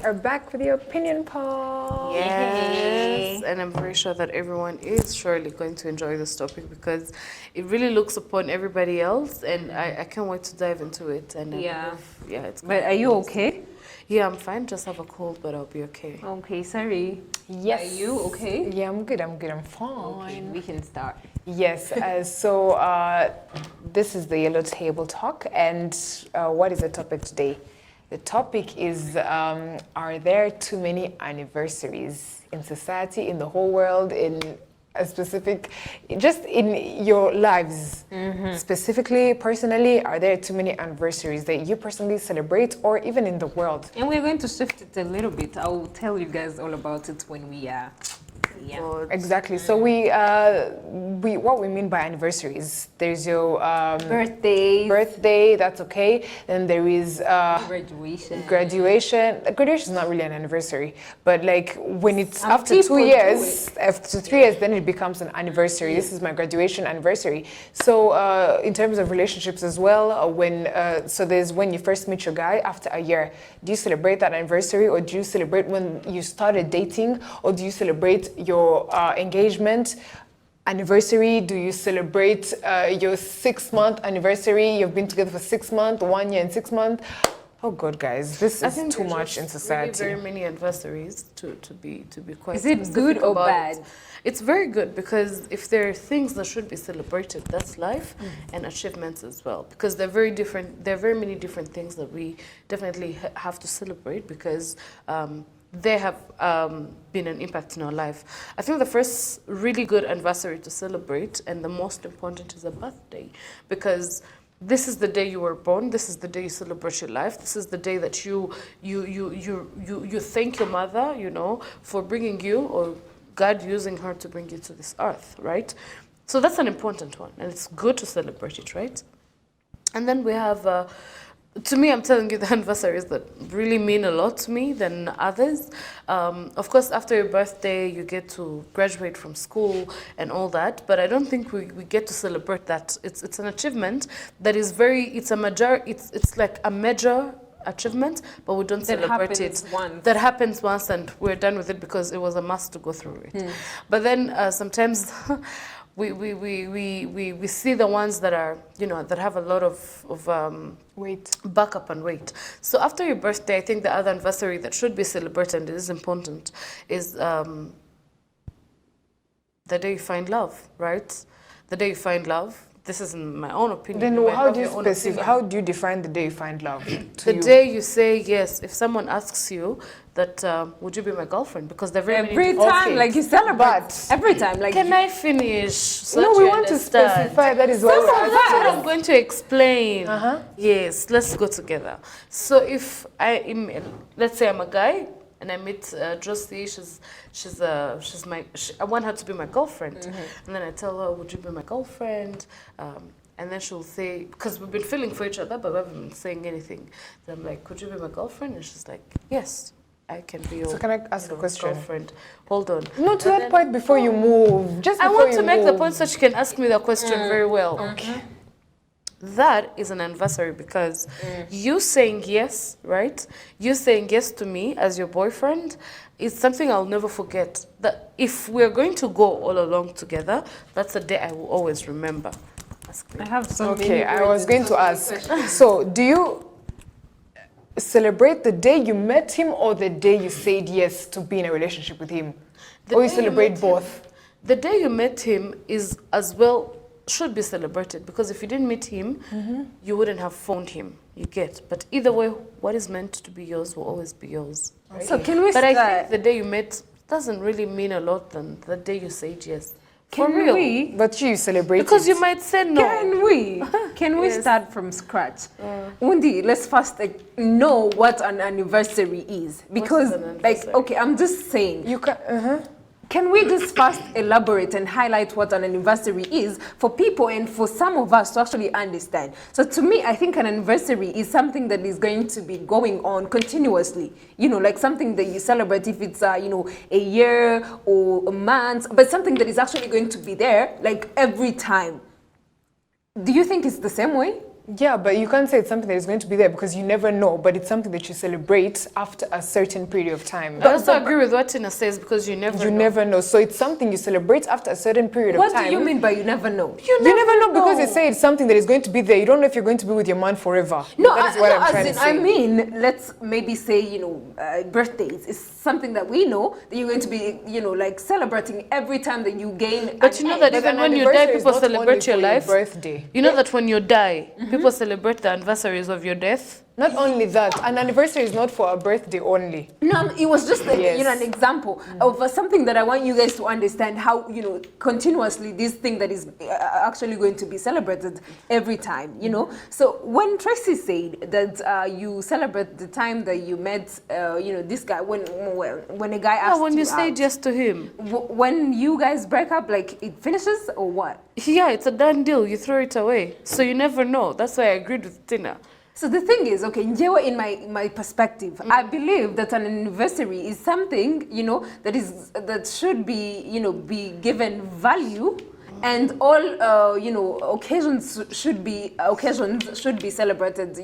are back with the opinion poll. Yes, and I'm very sure that everyone is surely going to enjoy this topic because it really looks upon everybody else, and I can't wait to dive into it. And I believe, it's. But are you okay? Yeah, I'm fine. Just have a cold, but I'll be okay. Okay, sorry. Yes. Are you okay? Yeah, I'm good. I'm fine. Okay, we can start. Yes, so this is the Yellow Table Talk, and what is the topic today? The topic is, are there too many anniversaries in society, in the whole world, in a specific, just in your lives? Specifically, personally, are there too many anniversaries that you personally celebrate, or even in the world? And we're going to shift it a little bit. I'll tell you guys all about it when we are. Exactly. So we what we mean by anniversaries, there's your birthday, that's okay. Then there is graduation. Graduation is not really an anniversary, but like when it's Some after 2 people years, after 3 years, then it becomes an anniversary. This is my graduation anniversary. So in terms of relationships as well, so there's when you first meet your guy after a year. Do you celebrate that anniversary, or do you celebrate when you started dating, or do you celebrate your engagement anniversary? Do you celebrate your 6-month anniversary? You've been together for 6 months, 1 year and 6 months. Oh God, guys, this is too much in society. Really very many anniversaries to be quite. Is it good or bad? It's very good because if there are things that should be celebrated, that's life, and achievements as well. Because they're very different. There are very many different things that we definitely have to celebrate because. They have been an impact in our life. I think the first really good anniversary to celebrate, and the most important, is a birthday, because this is the day you were born. This is the day you celebrate your life. This is the day that you thank your mother, for bringing you, or God using her to bring you to this earth, right? So that's an important one, and it's good to celebrate it, right? And then we have. To me, I'm telling you the anniversaries that really mean a lot to me than others. Of course, after your birthday, you get to graduate from school and all that, but I don't think we get to celebrate that. It's an achievement that is it's like a major achievement, but we don't celebrate it. That happens once and we're done with it because it was a must to go through it. But then sometimes we see the ones that are, that have a lot of weight, backup and weight. So after your birthday, I think the other anniversary that should be celebrated and is important is the day you find love, right? The day you find love. This is my own opinion. Then how do you define the day you find love? The day you say yes. If someone asks you that, would you be my girlfriend? Because they're very every time, like you celebrate. Every time, like. Can I finish? So no, we want to specify. That is what I'm going to explain. Yes, let's go together. So if let's say I'm a guy. And I meet Josie. I want her to be my girlfriend. And then I tell her, would you be my girlfriend? And then she'll say, because we've been feeling for each other, but we haven't been saying anything. Then I'm like, could you be my girlfriend? And she's like, yes, I can be your. So can I ask a question? Girlfriend. Hold on. No, to that point before you move. I want to make the point so she can ask me the question very well. Okay. That is an anniversary because you saying yes, right? You saying yes to me as your boyfriend is something I'll never forget. That if we're going to go all along together, that's a day I will always remember. I have something. Okay, I was going to ask. So, do you celebrate the day you met him or the day you said yes to be in a relationship with him? Or you celebrate both? The day you met him is as well. Should be celebrated because if you didn't meet him, you wouldn't have found him. You get, but either way, what is meant to be yours will always be yours. Right? So can we? But I think the day you met doesn't really mean a lot than the day you said yes. For real. But you celebrate because you might say no. Can we start from scratch? Undi, let's first know what an anniversary is because, okay, I'm just saying you can. Can we just first elaborate and highlight what an anniversary is for people and for some of us to actually understand? So to me, I think an anniversary is something that is going to be going on continuously. Like something that you celebrate if it's, a year or a month, but something that is actually going to be there like every time. Do you think it's the same way? Yeah, but you can't say it's something that is going to be there because you never know, but it's something that you celebrate after a certain period of time. I also agree with what Tina says because you never know. Never know. So it's something you celebrate after a certain period of What time. do you mean by you never know? You never know because you say it's something that is going to be there. You don't know if you're going to be with your man forever. No, that is what I'm trying to say. I mean, let's maybe say, birthdays is something that we know that you're going to be, like celebrating every time that you gain. But you know that even when you die, people celebrate your life. Birthday. You know that when you die, people celebrate the anniversaries of your death. Not only that, an anniversary is not for a birthday only. No, it was just Yes. an example of something that I want you guys to understand how continuously this thing that is actually going to be celebrated every time. So when Tracy said that you celebrate the time that you met, this guy when a guy asked when you say out, yes to him. when you guys break up, like it finishes or what? Yeah, it's a done deal. You throw it away. So you never know. That's why I agreed with Tina. So the thing is, okay, Njewa, in my perspective, I believe that an anniversary is something, that should be, be given value, and all, occasions should be celebrated,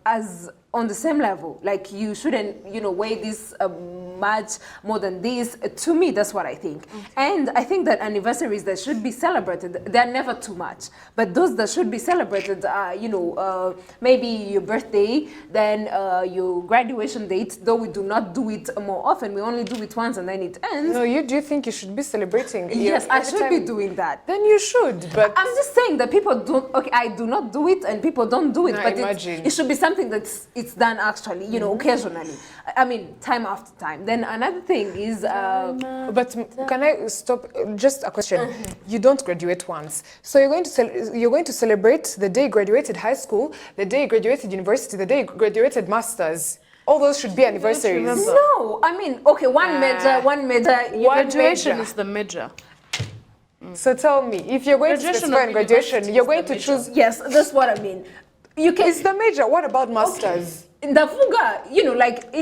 as on the same level. Like you shouldn't, weigh this much more than this. To me, that's what I think. Okay. And I think that anniversaries that should be celebrated, they're never too much. But those that should be celebrated are, maybe your birthday, then your graduation date, though we do not do it more often. We only do it once and then it ends. No, do you think you should be celebrating? Yes, I should be doing that. Then you should, but... I'm just saying that people don't, okay, I do not do it and people don't do it, No, but imagine. it should be something it's done actually, occasionally. I mean, time after time. Then another thing is... But can I stop? Just a question. You don't graduate once. So you're going to celebrate the day you graduated high school, the day you graduated university, the day you graduated masters. All those should be anniversaries. No, I mean, okay, one major. Graduation is the major. So tell me, if you're going to specify in graduation, you're going to choose... Yes, that's what I mean. It's the major. What about masters? In the fuga,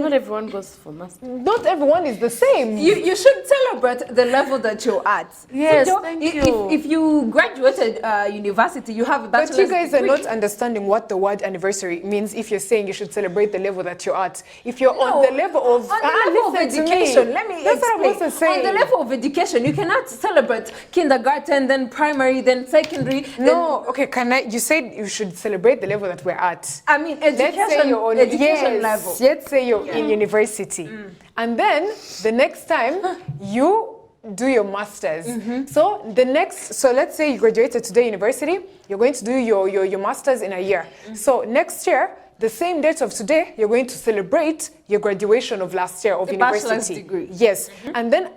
Not everyone goes for master. Not everyone is the same. you should celebrate the level that you're at. Yes, So, thank you. If you graduated university, you have a bachelor's But you guys degree. are not understanding what the word anniversary means if you're saying you should celebrate the level that you're at. If you're on the level of... On the level of listen to me. education, let me That's what I'm explain. also saying. On the level of education, you cannot celebrate kindergarten, then primary, then secondary. No, okay, you said you should celebrate the level that we're at. I mean, Let's say you're on education level. Let's say you're in university. And then the next time you do your masters. So let's say you graduated today university, you're going to do your masters in a year. So next year, the same date of today, you're going to celebrate your graduation of last year of university. Bachelor's degree. Yes. And then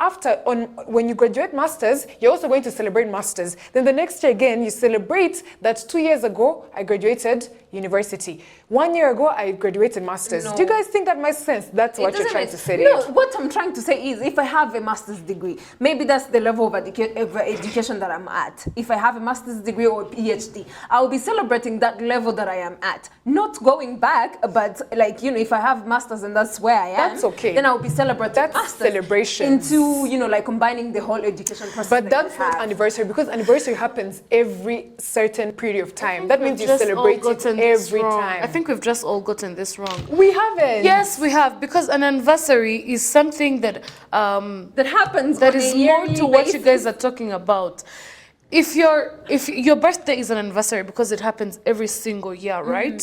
when you graduate masters, you're also going to celebrate masters. Then the next year again, you celebrate that 2 years ago, I graduated university. 1 year ago, I graduated masters. No. Do you guys think that makes sense? That's what you're trying to say. No, what I'm trying to say is if I have a master's degree, maybe that's the level of education that I'm at. If I have a master's degree or a PhD, I'll be celebrating that level that I am at. Not going back, but if I have masters and that's where I am, That's okay. then I'll be celebrating That's masters celebrations. into, combining the whole education process. But that that's you not have. anniversary because anniversary happens every certain period of time. That means you We've just celebrate all it gotten this every wrong. time. I think we've just all gotten this wrong. We haven't. Yes, we have, because an anniversary is something that that happens that on is a more yearly to what you basis. guys are talking about. If your birthday is an anniversary because it happens every single year, right?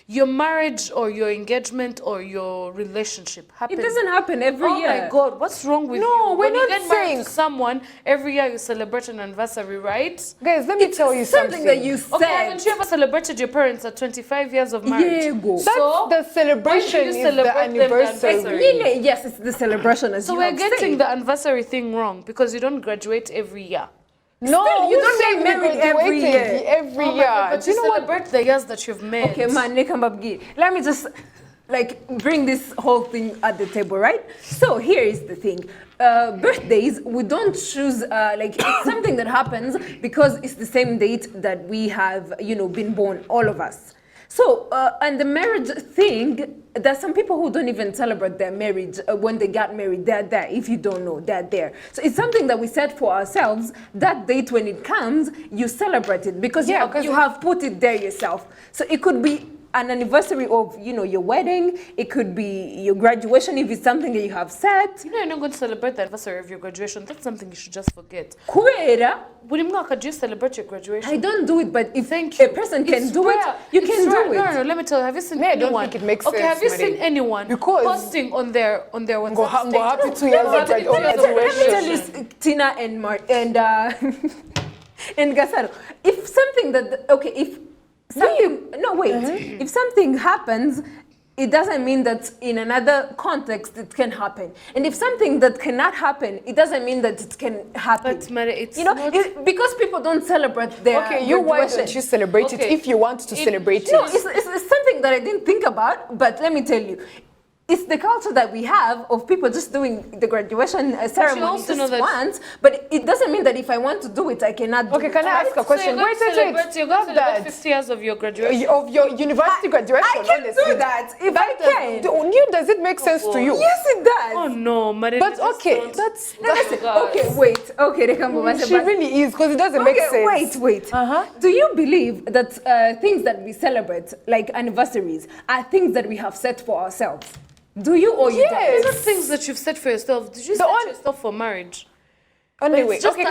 Your marriage or your engagement or your relationship happens. It doesn't happen every year. Oh my God, what's wrong with you? No, we're when not you get married saying- to someone, every year you celebrate an anniversary, right? Guys, let me tell you something that you said. Okay, haven't you ever celebrated your parents at 25 years of marriage? Yeah, go. That's So, the celebration when do is you the celebrate them the anniversary. anniversary? Yes, it's the celebration as So you we're have getting said. the anniversary thing wrong because you don't graduate every year. No, Still, you who don't said get we married every graduated year. Every Oh my year. God, but Do you know what? celebrate the years that you've made. Okay, man, let me just bring this whole thing at the table, right? So here is the thing. Birthdays, we don't choose, it's something that happens because it's the same date that we have, been born, all of us. So, and the marriage thing, there's some people who don't even celebrate their marriage when they got married. They're there. If you don't know, they're there. So it's something that we set for ourselves. That date, when it comes, you celebrate it because you have put it there yourself. So it could be an anniversary of, you know, your wedding. It could be your graduation if it's something that you have set. You know, you're not going to celebrate the anniversary of your graduation. That's something you should just forget. Kubera, Buri mwaka, do you celebrate your graduation? I don't do it, but if Thank a you. person can It's do rare. it, you It's can rare. do it. No, let me tell you. Have you seen I anyone? don't think it makes okay, sense, have you Marie. seen anyone Because- posting on their Go WhatsApp happy status? 2 years Let of me tell you graduation. Let me tell you, Tina and and Gasaro, if something that if something if something happens, it doesn't mean that in another context it can happen. And if something that cannot happen, it doesn't mean that it can happen. But Mary, it's you know, not... because people don't celebrate their Okay, why graduation. don't you celebrate it Okay. if you want to celebrate No, it? it's something that I didn't think about, but let me tell you. It's the culture that we have of people just doing the graduation ceremony also just know that- once, but it doesn't mean that if I want to do it, I cannot do Okay, it. can I ask a question? So Wait, wait, you're going to Stop celebrate that. 50 years of your graduation? Of your university graduation, I can honestly. do that if I can. Does it make sense to you? Yes, it does. Oh no, Mary. But okay, that's Okay, wait. Okay, she really is, because it doesn't make sense. Wait. Uh-huh. Do you believe that things that we celebrate, like anniversaries, are things that we have set for ourselves? Do you or you Yes. don't? These are things that you've set for yourself. Did you set yourself for marriage? Anyway, It's just, okay,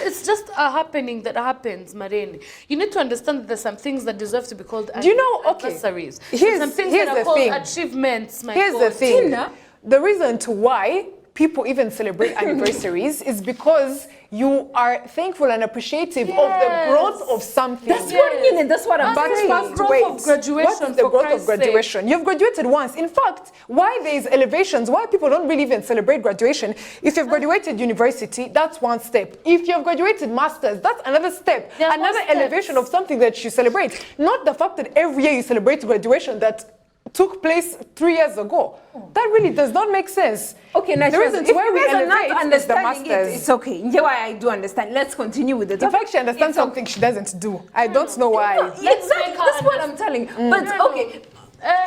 it's just a happening that happens, Marine. You need to understand that there's some things that deserve to be called Do you know, okay, anniversaries. here's- Some things here's that are the called thing. achievements, my Here's God. the thing. Tina? The reason to why people even celebrate anniversaries is because you are thankful and appreciative of the Yes. growth of something. That's what I mean, and that's what I'm But saying. growth of graduation, what is the for growth of Christ's sake. graduation? You've graduated once. In fact, why there is elevations, why people don't really even celebrate graduation, if you've graduated university, that's one step. If you've graduated masters, that's another step. There are Another more steps. elevation of something that you celebrate. Not the fact that every year you celebrate graduation that took place 3 years ago. That really does not make sense. Okay, now the reason if why you we guys are not elevate is the understanding masters. it's okay. Yeah, why I do understand. Let's continue with the In topic. fact, she understands It's something she doesn't do. I don't know why. Let's Exactly, make her that's what I'm telling. But No. okay,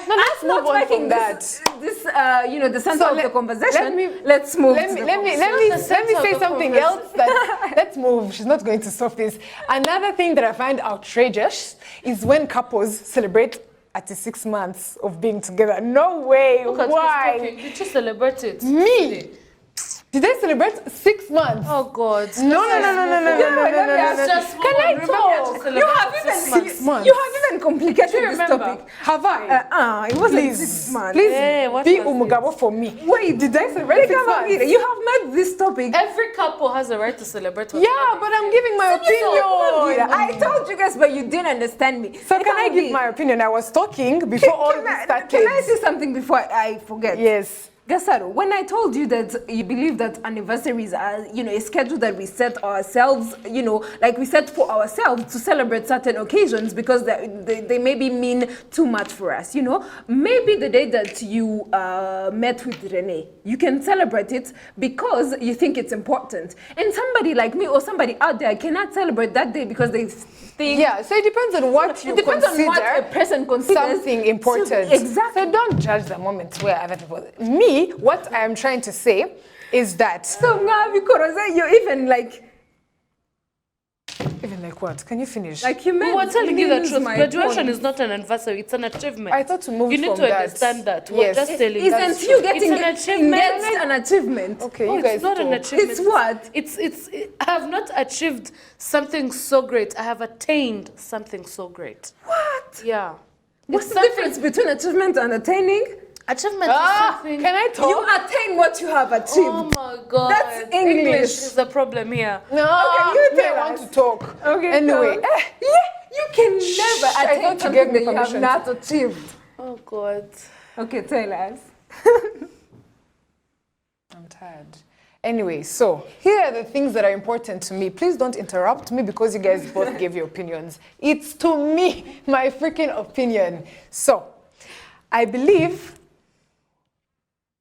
No, let's I'm move not on making from that. this the center So of the let- conversation. Let's move. Let to me the let me conversation. let me the let me center say of the something else. That let's move. She's not going to solve this. Another thing that I find outrageous is when couples celebrate at the 6 months of being together. No way. Look at Why? who's talking. Did you celebrate it? Me? Did they celebrate 6 months? Oh God. No. Let's just move Can on. I Remember talk? to celebrate You have it even 6 months. months. you have even complicated Do you this remember? topic. Have I? It wasn't Please, 6 months. please Hey, what be was umugabo for me. Wait, Did I celebrate 6 months? You have made this topic. Every couple has a right to celebrate. what Yeah, but I'm giving my opinion. I told you guys, but you didn't understand me. So can I give my opinion? I was talking before all this started. Can I say something before I forget? Yes. Gasaro, when I told you that you believe that anniversaries are, a schedule that we set ourselves, like we set for ourselves to celebrate certain occasions because they maybe mean too much for us, Maybe the day that you met with Renee, you can celebrate it because you think it's important. And somebody like me or somebody out there cannot celebrate that day because they think... Yeah, so it depends on what you It depends on consider what a person considers something important. Exactly. So don't judge the moment where other people... Me, what I am trying to say is that... So now because you're even like what? Can you finish? Like you We made were telling you the lose truth. my Graduation point. is not an anniversary; it's an achievement. I thought to move You need from to that. understand that. Yes. We're just telling you. Isn't you getting It's an achievement. engaged an achievement? Okay, Oh, you guys it's not an talk. achievement. It's what? I have not achieved something so great. I have attained something so great. What? Yeah. What's It's the difference between achievement and attaining? Achievement is something. Can I talk? You attain what you have achieved. Oh my God. That's English. is the problem here. No, Okay, you me, I tell want us. to talk. Okay. Anyway, so- you can never I attain thought you something gave me that you have permission. not achieved. Oh God. Okay, tell us. I'm tired. Anyway, so here are the things that are important to me. Please don't interrupt me because you guys both gave your opinions. It's to me, my freaking opinion. So, I believe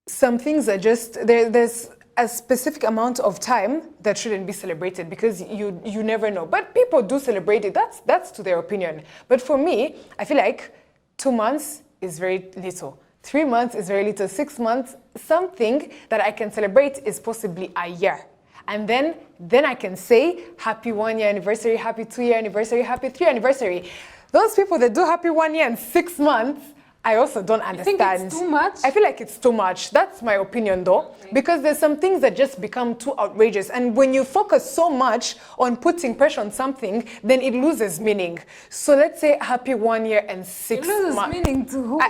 some things are just, there's a specific amount of time that shouldn't be celebrated because you never know. But people do celebrate it. That's to their opinion. But for me, I feel like 2 months is very little. 3 months is very little. 6 months, something that I can celebrate is possibly a year. And then I can say, happy 1 year anniversary, happy 2 year anniversary, happy 3 year anniversary. Those people that do happy 1 year and 6 months, I also don't understand. I think it's too much? I feel like it's too much. That's my opinion though. Because there's some things that just become too outrageous. And when you focus so much on putting pressure on something, then it loses meaning. So let's say happy 1 year and 6 months. It loses meaning to who?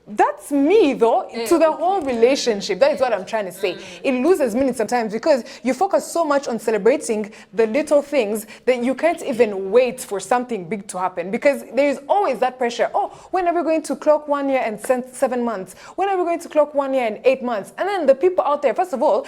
That's me though, to the whole relationship. That is what I'm trying to say. It loses meaning sometimes because you focus so much on celebrating the little things that you can't even wait for something big to happen, because there is always that pressure. Oh, when are we going to clock 1 year and 7 months? When are we going to clock 1 year and 8 months? And then the people out there, first of all,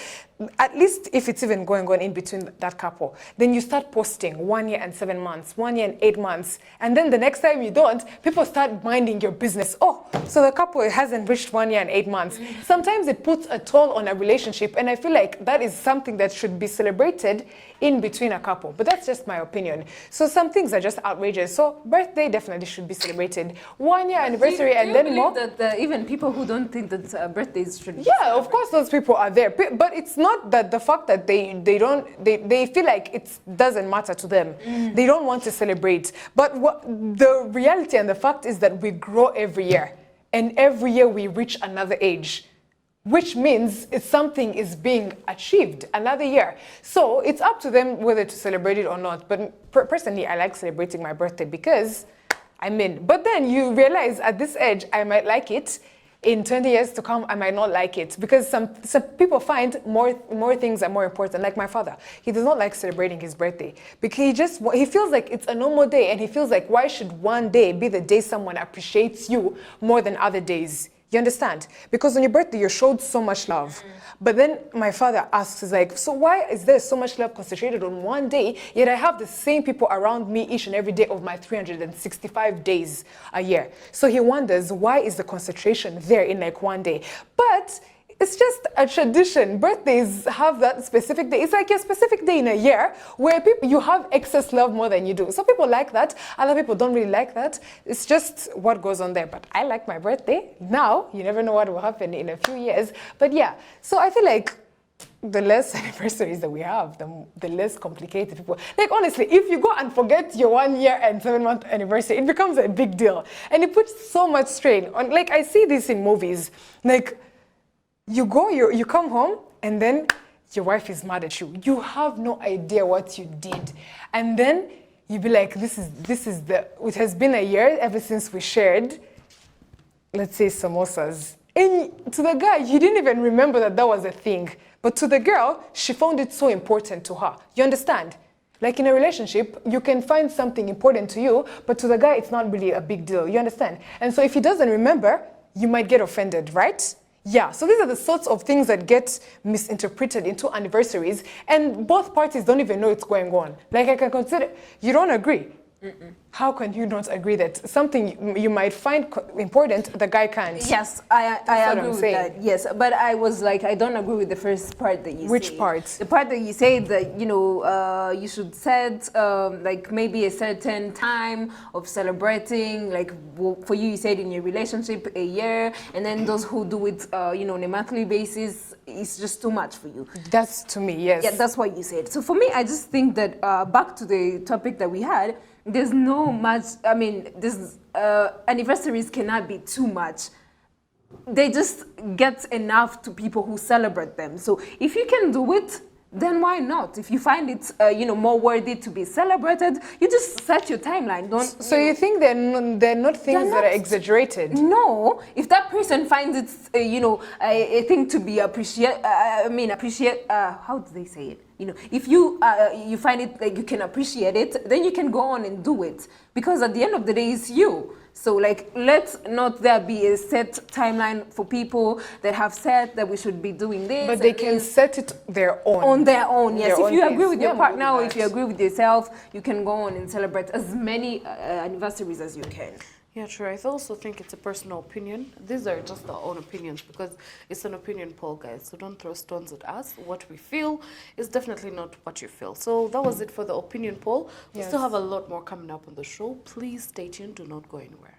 at least if it's even going on in between that couple, then you start posting 1 year and 7 months, 1 year and 8 months. And then the next time you don't, people start minding your business. Oh, so the couple hasn't reached 1 year and 8 months. Sometimes it puts a toll on a relationship. And I feel like that is something that should be celebrated in between a couple. But that's just my opinion. So some things are just outrageous. So birthday definitely should be celebrated. 1 year anniversary Do and you then believe more. that even people who don't think that birthdays should be Yeah, of course those people are there. But it's not that the fact that they feel like it doesn't matter to them. They don't want to celebrate. But the reality and the fact is that we grow every year. And every year we reach another age, which means something is being achieved another year. So it's up to them whether to celebrate it or not. But personally, I like celebrating my birthday because but then you realize at this age, I might like it. In 20 years to come, I might not like it, because some people find more things are more important. Like my father, he does not like celebrating his birthday because he feels like it's a normal day, and he feels like, why should one day be the day someone appreciates you more than other days? You understand? Because on your birthday, you're showed so much love. But then my father asks, he's like, so why is there so much love concentrated on one day, yet I have the same people around me each and every day of my 365 days a year? So he wonders, why is the concentration there in like one day? But it's just a tradition. Birthdays have that specific day. It's like a specific day in a year where you have excess love more than you do. Some people like that. Other people don't really like that. It's just what goes on there. But I like my birthday. Now, you never know what will happen in a few years. But yeah, so I feel like the less anniversaries that we have, the less complicated people. Like honestly, if you go and forget your 1 year and 7 month anniversary, it becomes a big deal. And it puts so much strain on, like I see this in movies. Like, you come home and then your wife is mad at you. You have no idea what you did. And then you be like, it has been a year ever since we shared, let's say, samosas. And to the guy, he didn't even remember that was a thing. But to the girl, she found it so important to her. You understand? Like in a relationship, you can find something important to you, but to the guy, it's not really a big deal. You understand? And so if he doesn't remember, you might get offended, right? Yeah, so these are the sorts of things that get misinterpreted into anniversaries, and both parties don't even know it's going on. Like I can consider, you don't agree. How can you not agree that something you might find important, the guy can't? Yes, I agree with that. Yes, but I was like, I don't agree with the first part that you said. Which part? The part that you said that, you should set like maybe a certain time of celebrating, like for you said in your relationship, a year, and then those who do it, on a monthly basis, it's just too much for you. That's to me, yes. Yeah, that's what you said. So for me, I just think that back to the topic that we had, there's no much, anniversaries cannot be too much. They just get enough to people who celebrate them. So if you can do it, then why not? If you find it, more worthy to be celebrated, you just set your timeline. So you think they're not things that are exaggerated? No. If that person finds it, a thing to be appreciate. How do they say it? If you find it like you can appreciate it, then you can go on and do it, because at the end of the day, it's you. So like, let's not there be a set timeline for people that have said that we should be doing this. But they can set it their own. On their own, yes. If you agree with your Yeah, partner, or if you agree with yourself, you can go on and celebrate as many anniversaries as you can. Yeah, true. I also think it's a personal opinion. These are just our own opinions because it's an opinion poll, guys. So don't throw stones at us. What we feel is definitely not what you feel. So that was it for the opinion poll. We still have a lot more coming up on the show. Please stay tuned. Do not go anywhere.